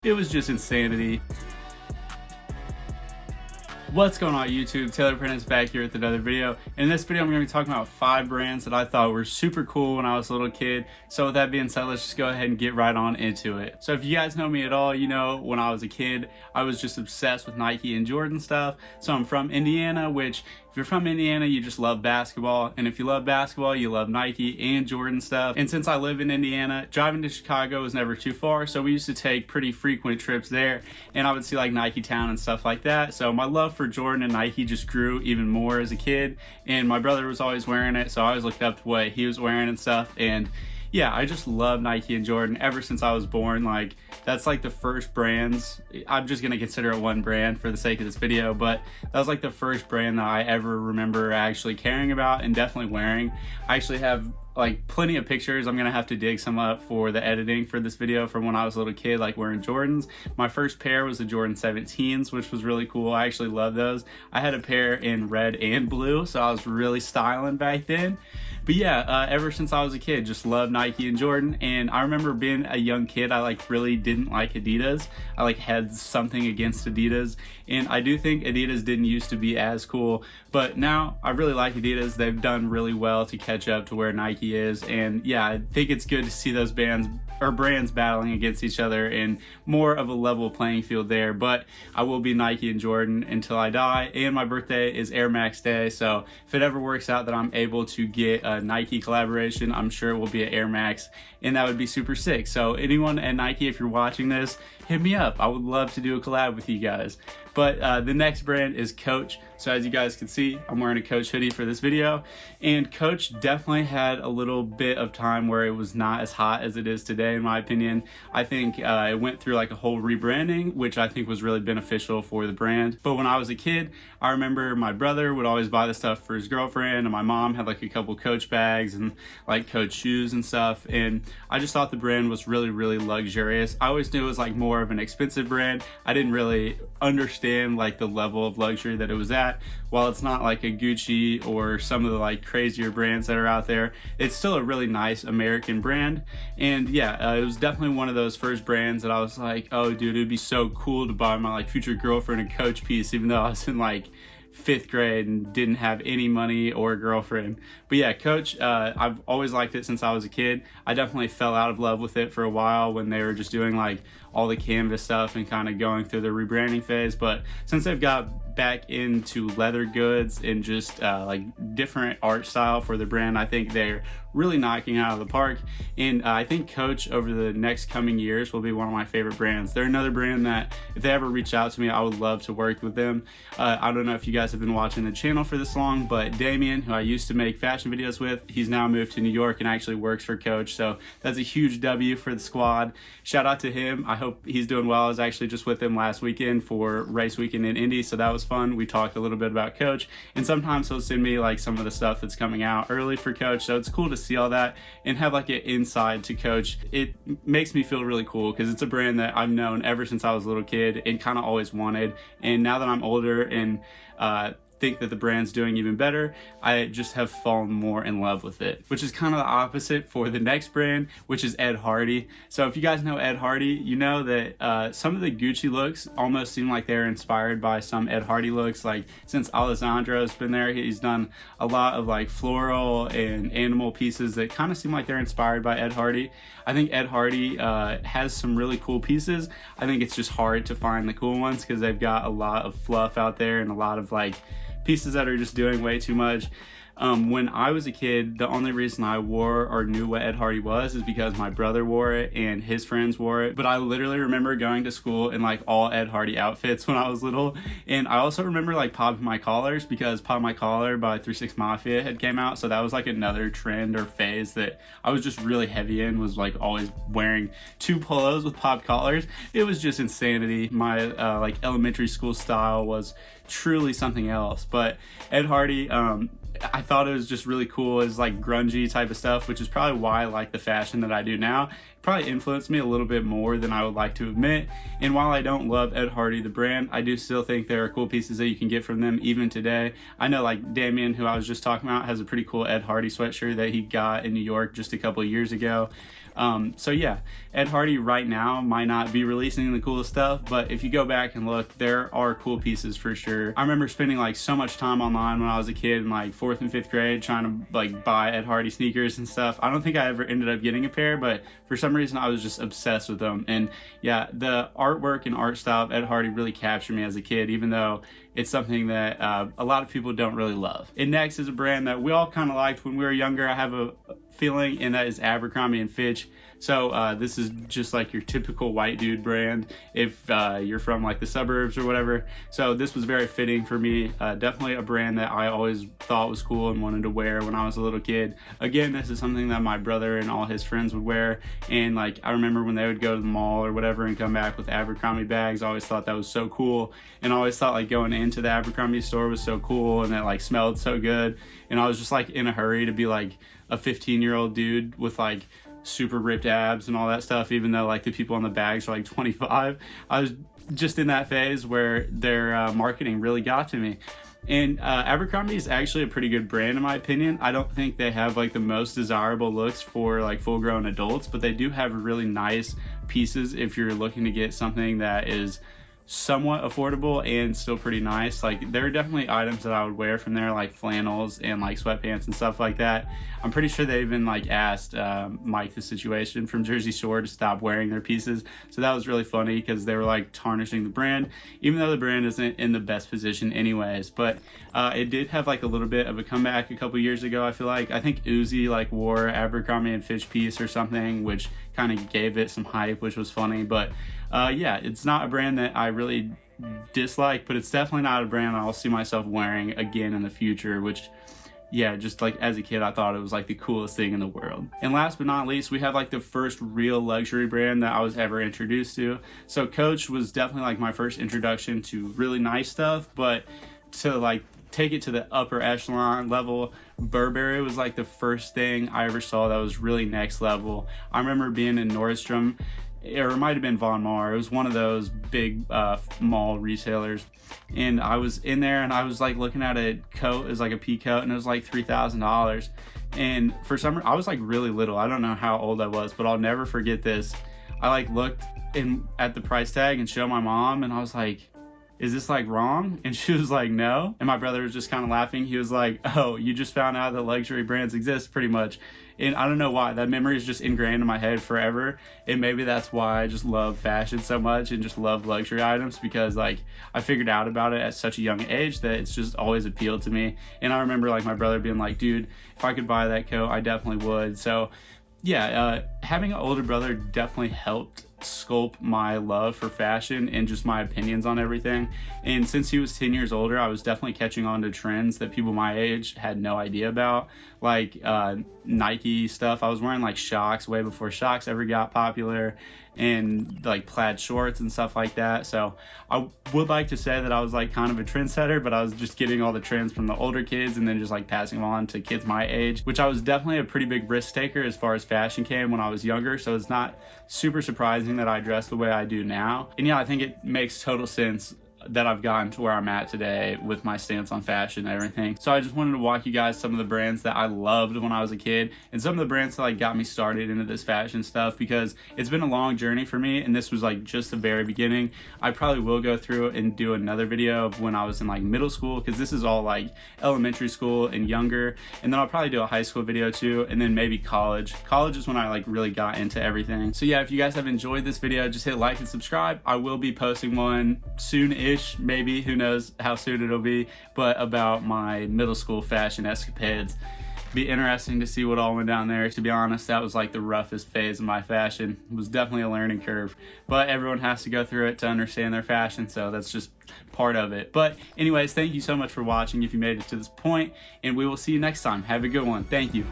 It was just insanity. What's going on YouTube? Taylor Prentice back here with another video. In this video I'm going to be talking about 5 brands that I thought were super cool when I was a little kid. So with that being said, let's just go ahead and get right on into it. So if you guys know me at all, you know when I was a kid I was just obsessed with Nike and Jordan stuff. So I'm from Indiana, which if you're from Indiana you just love basketball, and if you love basketball you love Nike and Jordan stuff. And since I live in Indiana, driving to Chicago was never too far, so we used to take pretty frequent trips there, and I would see like Nike Town and stuff like that. So my love for Jordan and Nike just grew even more as a kid, and my brother was always wearing it, so I always looked up to what he was wearing and stuff. And yeah, I just love Nike and Jordan ever since I was born. Like, that's like the first brands, I'm just gonna consider it one brand for the sake of this video, but that was like the first brand that I ever remember actually caring about and definitely wearing. I actually have like plenty of pictures. I'm gonna have to dig some up for the editing for this video from when I was a little kid, like wearing Jordans. My first pair was the Jordan 17s, which was really cool. I actually love those. I had a pair in red and blue, so I was really styling back then. But yeah, ever since I was a kid, just loved Nike and Jordan. And I remember being a young kid, I like really didn't like Adidas. I like had something against Adidas, and I do think Adidas didn't used to be as cool, but now I really like Adidas. They've done really well to catch up to where Nike is, and yeah, I think it's good to see those brands battling against each other and more of a level playing field there. But I will be Nike and Jordan until I die, and my birthday is Air Max Day, so if it ever works out that I'm able to get a Nike collaboration, I'm sure it will be at Air Max, and that would be super sick. So anyone at Nike, if you're watching this, hit me up. I would love to do a collab with you guys. But the next brand is Coach. So as you guys can see, I'm wearing a Coach hoodie for this video, and Coach definitely had a little bit of time where it was not as hot as it is today, in my opinion. I think it went through like a whole rebranding, which I think was really beneficial for the brand. But when I was a kid, I remember my brother would always buy the stuff for his girlfriend, and my mom had like a couple Coach bags and like Coach shoes and stuff, and I just thought the brand was really, really luxurious. I always knew it was like more of an expensive brand. I didn't really understand like the level of luxury that it was at. While it's not like a Gucci or some of the like crazier brands that are out there, it's still a really nice American brand. And yeah, it was definitely one of those first brands that I was like, oh dude, it'd be so cool to buy my like future girlfriend a Coach piece, even though I was in like 5th grade and didn't have any money or a girlfriend. But yeah, Coach, I've always liked it since I was a kid. I definitely fell out of love with it for a while when they were just doing like all the canvas stuff and kind of going through the rebranding phase. But since they've got back into leather goods and just like different art style for the brand, I think they're really knocking out of the park. And I think Coach over the next coming years will be one of my favorite brands. They're another brand that if they ever reach out to me, I would love to work with them. I don't know if you guys have been watching the channel for this long, but Damien, who I used to make fashion videos with, he's now moved to New York and actually works for Coach, so that's a huge W for the squad. Shout out to him. I hope he's doing well. I was actually just with him last weekend for race weekend in Indy, so that was fun. We talked a little bit about Coach, and sometimes he'll send me like some of the stuff that's coming out early for Coach, so it's cool to see all that and have like an inside to Coach. It makes me feel really cool because it's a brand that I've known ever since I was a little kid and kind of always wanted, and now that I'm older and think that the brand's doing even better, I just have fallen more in love with it, which is kind of the opposite for the next brand, which is Ed Hardy. So if you guys know Ed Hardy, you know that some of the Gucci looks almost seem like they're inspired by some Ed Hardy looks. Like since Alessandro's been there, he's done a lot of like floral and animal pieces that kind of seem like they're inspired by Ed Hardy. I think Ed Hardy has some really cool pieces. I think it's just hard to find the cool ones because they've got a lot of fluff out there and a lot of like pieces that are just doing way too much. When I was a kid, the only reason I wore or knew what Ed Hardy was is because my brother wore it and his friends wore it. But I literally remember going to school in like all Ed Hardy outfits when I was little. And I also remember like popping my collars because Pop My Collar by 3 6 Mafia had came out. So that was like another trend or phase that I was just really heavy in, was like always wearing 2 polos with pop collars. It was just insanity. My like elementary school style was truly something else. But Ed Hardy, I thought it was just really cool as like grungy type of stuff, which is probably why I like the fashion that I do now. probably influenced me a little bit more than I would like to admit. And while I don't love Ed Hardy, the brand, I do still think there are cool pieces that you can get from them even today. I know like Damien, who I was just talking about, has a pretty cool Ed Hardy sweatshirt that he got in New York just a couple of years ago. So yeah, Ed Hardy right now might not be releasing the coolest stuff, but if you go back and look, there are cool pieces for sure. I remember spending like so much time online when I was a kid in like 4th and 5th grade trying to like buy Ed Hardy sneakers and stuff. I don't think I ever ended up getting a pair, but for some reason I was just obsessed with them. And yeah, the artwork and art style of Ed Hardy really captured me as a kid, even though it's something that a lot of people don't really love. And next is a brand that we all kind of liked when we were younger, I have a feeling, and that is Abercrombie & Fitch. So this is just like your typical white dude brand if you're from like the suburbs or whatever. So this was very fitting for me. Definitely a brand that I always thought was cool and wanted to wear when I was a little kid. Again, this is something that my brother and all his friends would wear, and like I remember when they would go to the mall or whatever and come back with Abercrombie bags, I always thought that was so cool, and I always thought like going into the Abercrombie store was so cool, and it like smelled so good, and I was just like in a hurry to be like a 15-year-old dude with like super ripped abs and all that stuff, even though like the people on the bags are like 25. I was just in that phase where their marketing really got to me. And Abercrombie is actually a pretty good brand in my opinion. I don't think they have like the most desirable looks for like full-grown adults, but they do have really nice pieces if you're looking to get something that is somewhat affordable and still pretty nice. Like there are definitely items that I would wear from there, like flannels and like sweatpants and stuff like that. I'm pretty sure they even like asked Mike the Situation from Jersey Shore to stop wearing their pieces, so that was really funny because they were like tarnishing the brand, even though the brand isn't in the best position anyways. But it did have like a little bit of a comeback a couple years ago. I feel like I think Uzi like wore Abercrombie & Fitch piece or something, which kind of gave it some hype, which was funny. But yeah, it's not a brand that I really dislike, but it's definitely not a brand I'll see myself wearing again in the future, which yeah, just like as a kid I thought it was like the coolest thing in the world. And last but not least, we have like the first real luxury brand that I was ever introduced to. So Coach was definitely like my first introduction to really nice stuff, but to like take it to the upper echelon level, Burberry was like the first thing I ever saw that was really next level. I remember being in Nordstrom, or it might have been Von Maur. It was one of those big mall retailers, and I was in there and I was like looking at a coat. It was like a pea coat, and it was like $3,000. And for some reason, I was like really little. I don't know how old I was, but I'll never forget this. I like looked at the price tag and showed my mom, and I was like, is this like wrong? And she was like, no. And my brother was just kind of laughing. He was like, oh, you just found out that luxury brands exist, pretty much. And I don't know why, that memory is just ingrained in my head forever. And maybe that's why I just love fashion so much and just love luxury items, because like I figured out about it at such a young age that it's just always appealed to me. And I remember like my brother being like, dude, if I could buy that coat, I definitely would. So yeah, having an older brother definitely helped sculpt my love for fashion and just my opinions on everything. And since he was 10 years older, I was definitely catching on to trends that people my age had no idea about, like Nike stuff. I was wearing like Shocks way before Shocks ever got popular, and like plaid shorts and stuff like that. So I would like to say that I was like kind of a trendsetter, but I was just getting all the trends from the older kids and then just like passing them on to kids my age, which I was definitely a pretty big risk taker as far as fashion came when I was younger. So it's not super surprising that I dress the way I do now. And yeah, I think it makes total sense that I've gotten to where I'm at today with my stance on fashion and everything. So I just wanted to walk you guys some of the brands that I loved when I was a kid, and some of the brands that like got me started into this fashion stuff, because it's been a long journey for me and this was like just the very beginning. I probably will go through and do another video of when I was in like middle school, because this is all like elementary school and younger, and then I'll probably do a high school video too, and then maybe college. College is when I like really got into everything. So yeah, if you guys have enjoyed this video, just hit like and subscribe. I will be posting one soon-ish, maybe, who knows how soon it'll be, but about my middle school fashion escapades. Be interesting to see what all went down there. To be honest, that was like the roughest phase of my fashion. It was definitely a learning curve, but everyone has to go through it to understand their fashion, so that's just part of it. But anyways, thank you so much for watching if you made it to this point, and we will see you next time. Have a good one. Thank you.